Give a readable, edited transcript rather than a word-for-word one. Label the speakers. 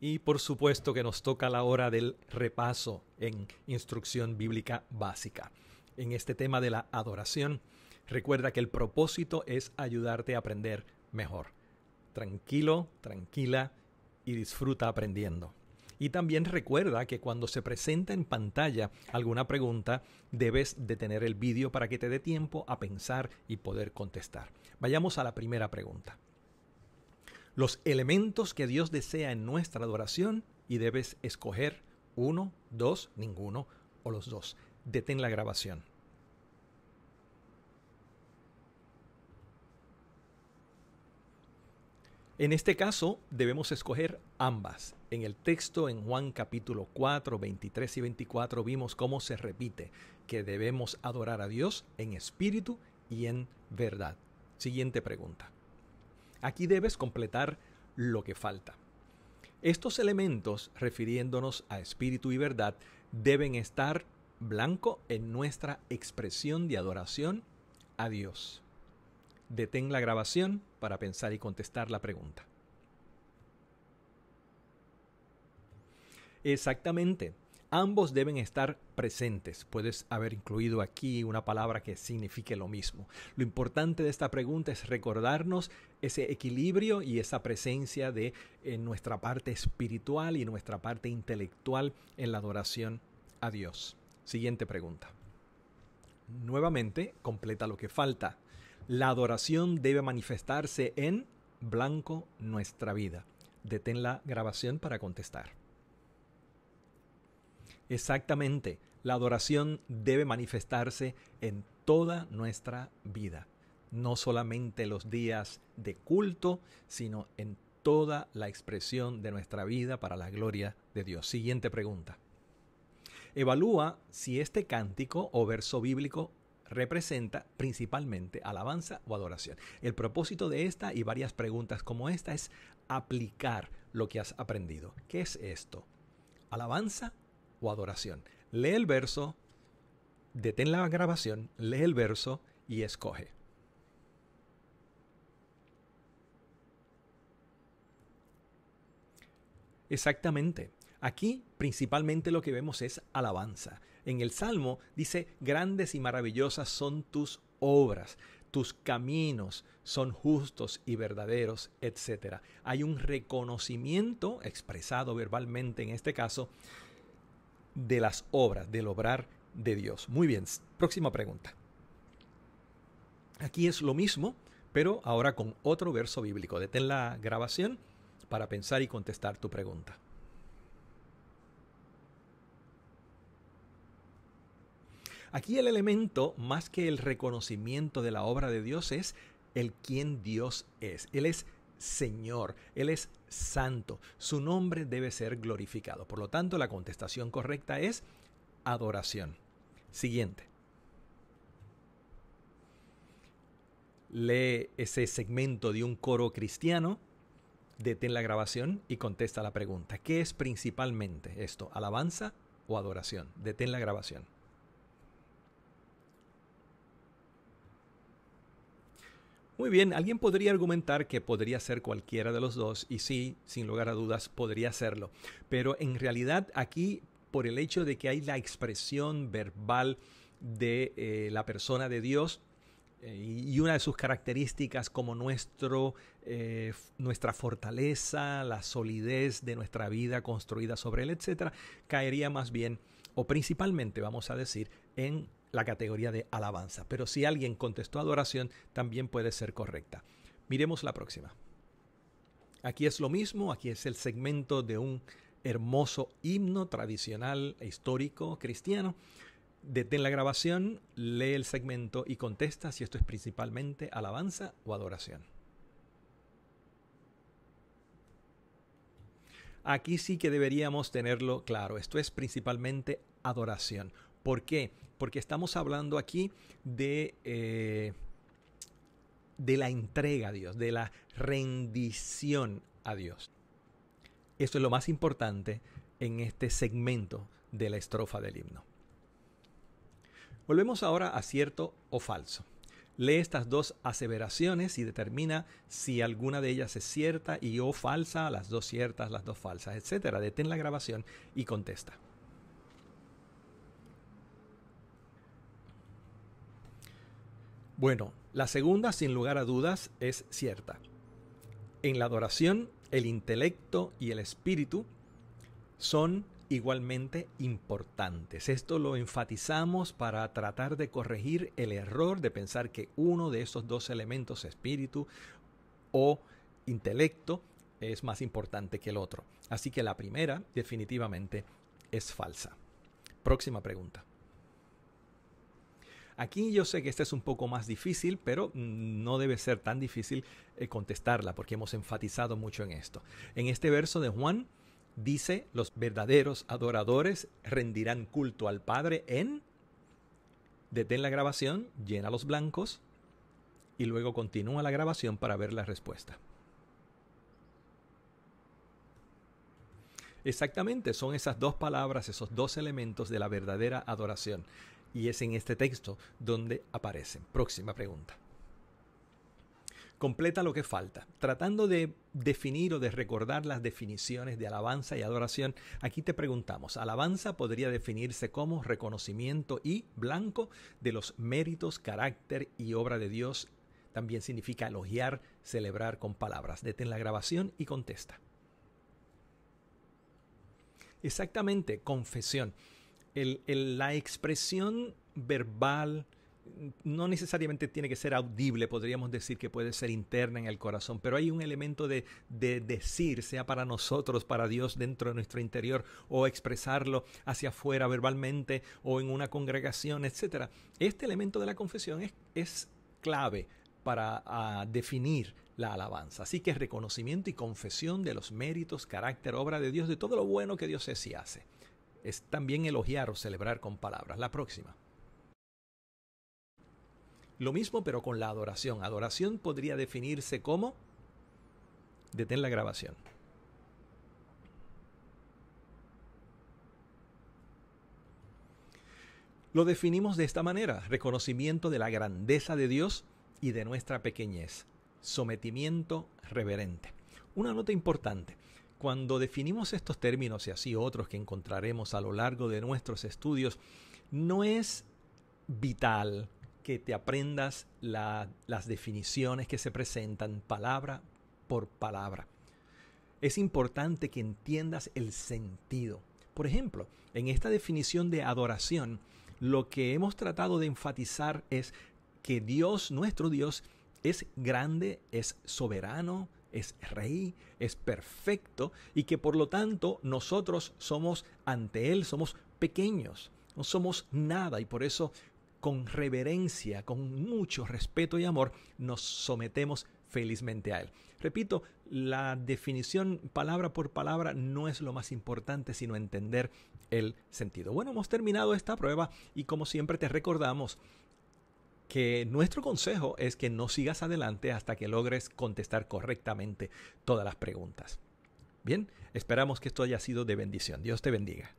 Speaker 1: Y por supuesto que nos toca la hora del repaso en instrucción bíblica básica. En este tema de la adoración, recuerda que el propósito es ayudarte a aprender mejor. Tranquilo, tranquila y disfruta aprendiendo. Y también recuerda que cuando se presenta en pantalla alguna pregunta, debes detener el vídeo para que te dé tiempo a pensar y poder contestar. Vayamos a la primera pregunta. Los elementos que Dios desea en nuestra adoración, y debes escoger uno, dos, ninguno o los dos. Detén la grabación. En este caso, debemos escoger ambas. En el texto en Juan capítulo 4, 23 y 24 vimos cómo se repite que debemos adorar a Dios en espíritu y en verdad. Siguiente pregunta. Aquí debes completar lo que falta. Estos elementos, refiriéndonos a espíritu y verdad, deben estar blanco en nuestra expresión de adoración a Dios. Detén la grabación para pensar y contestar la pregunta. Exactamente. Ambos deben estar presentes. Puedes haber incluido aquí una palabra que signifique lo mismo. Lo importante de esta pregunta es recordarnos ese equilibrio y esa presencia de nuestra parte espiritual y nuestra parte intelectual en la adoración a Dios. Siguiente pregunta. Nuevamente, completa lo que falta. La adoración debe manifestarse en blanco nuestra vida. Detén la grabación para contestar. Exactamente, la adoración debe manifestarse en toda nuestra vida, no solamente los días de culto, sino en toda la expresión de nuestra vida para la gloria de Dios. Siguiente pregunta. Evalúa si este cántico o verso bíblico representa principalmente alabanza o adoración. El propósito de esta y varias preguntas como esta es aplicar lo que has aprendido. ¿Qué es esto? ¿Alabanza o adoración? Lee el verso, detén la grabación, lee el verso y escoge. Exactamente. Aquí principalmente lo que vemos es alabanza. En el Salmo dice, grandes y maravillosas son tus obras, tus caminos son justos y verdaderos, etc. Hay un reconocimiento expresado verbalmente en este caso de las obras, del obrar de Dios. Muy bien, próxima pregunta. Aquí es lo mismo, pero ahora con otro verso bíblico. Detén la grabación para pensar y contestar tu pregunta. Aquí el elemento, más que el reconocimiento de la obra de Dios, es el quién Dios es. Él es Señor, Él es santo. Su nombre debe ser glorificado. Por lo tanto, la contestación correcta es adoración. Siguiente. Lee ese segmento de un coro cristiano, detén la grabación y contesta la pregunta. ¿Qué es principalmente esto? ¿Alabanza o adoración? Detén la grabación. Muy bien, alguien podría argumentar que podría ser cualquiera de los dos, y sí, sin lugar a dudas, podría serlo. Pero en realidad aquí, por el hecho de que hay la expresión verbal de la persona de Dios, y una de sus características como nuestra fortaleza, la solidez de nuestra vida construida sobre él, etc., caería más bien, o principalmente, vamos a decir, en la categoría de alabanza. Pero si alguien contestó adoración, también puede ser correcta. Miremos la próxima. Aquí es lo mismo, aquí es el segmento de un hermoso himno tradicional e histórico cristiano. Detén la grabación, lee el segmento y contesta si esto es principalmente alabanza o adoración. Aquí sí que deberíamos tenerlo claro. Esto es principalmente adoración. ¿Por qué? Porque estamos hablando aquí de la entrega a Dios, de la rendición a Dios. Esto es lo más importante en este segmento de la estrofa del himno. Volvemos ahora a cierto o falso. Lee estas dos aseveraciones y determina si alguna de ellas es cierta y o falsa, las dos ciertas, las dos falsas, etc. Detén la grabación y contesta. Bueno, la segunda, sin lugar a dudas, es cierta. En la adoración, el intelecto y el espíritu son igualmente importantes. Esto lo enfatizamos para tratar de corregir el error de pensar que uno de esos dos elementos, espíritu o intelecto, es más importante que el otro. Así que la primera definitivamente es falsa. Próxima pregunta. Aquí yo sé que esta es un poco más difícil, pero no debe ser tan difícil contestarla porque hemos enfatizado mucho en esto. En este verso de Juan dice, los verdaderos adoradores rendirán culto al Padre en... Detén la grabación, llena los blancos y luego continúa la grabación para ver la respuesta. Exactamente, son esas dos palabras, esos dos elementos de la verdadera adoración. Y es en este texto donde aparecen. Próxima pregunta. Completa lo que falta. Tratando de definir o de recordar las definiciones de alabanza y adoración, aquí te preguntamos, alabanza podría definirse como reconocimiento y blanco de los méritos, carácter y obra de Dios. También significa elogiar, celebrar con palabras. Detén la grabación y contesta. Exactamente, confesión. La expresión verbal no necesariamente tiene que ser audible, podríamos decir que puede ser interna en el corazón, pero hay un elemento de decir, sea para nosotros, para Dios dentro de nuestro interior, o expresarlo hacia afuera verbalmente o en una congregación, etc. Este elemento de la confesión es clave para definir la alabanza. Así que reconocimiento y confesión de los méritos, carácter, obra de Dios, de todo lo bueno que Dios es y hace. Es también elogiar o celebrar con palabras. La próxima. Lo mismo pero con la adoración. Adoración podría definirse como... Detén la grabación. Lo definimos de esta manera. Reconocimiento de la grandeza de Dios y de nuestra pequeñez. Sometimiento reverente. Una nota importante. Cuando definimos estos términos y así otros que encontraremos a lo largo de nuestros estudios, no es vital que te aprendas las definiciones que se presentan palabra por palabra. Es importante que entiendas el sentido. Por ejemplo, en esta definición de adoración, lo que hemos tratado de enfatizar es que Dios, nuestro Dios, es grande, es soberano, es rey, es perfecto y que por lo tanto nosotros somos ante Él, somos pequeños, no somos nada y por eso con reverencia, con mucho respeto y amor nos sometemos felizmente a Él. Repito, la definición palabra por palabra no es lo más importante, sino entender el sentido. Bueno, hemos terminado esta prueba y como siempre te recordamos que nuestro consejo es que no sigas adelante hasta que logres contestar correctamente todas las preguntas. Bien, esperamos que esto haya sido de bendición. Dios te bendiga.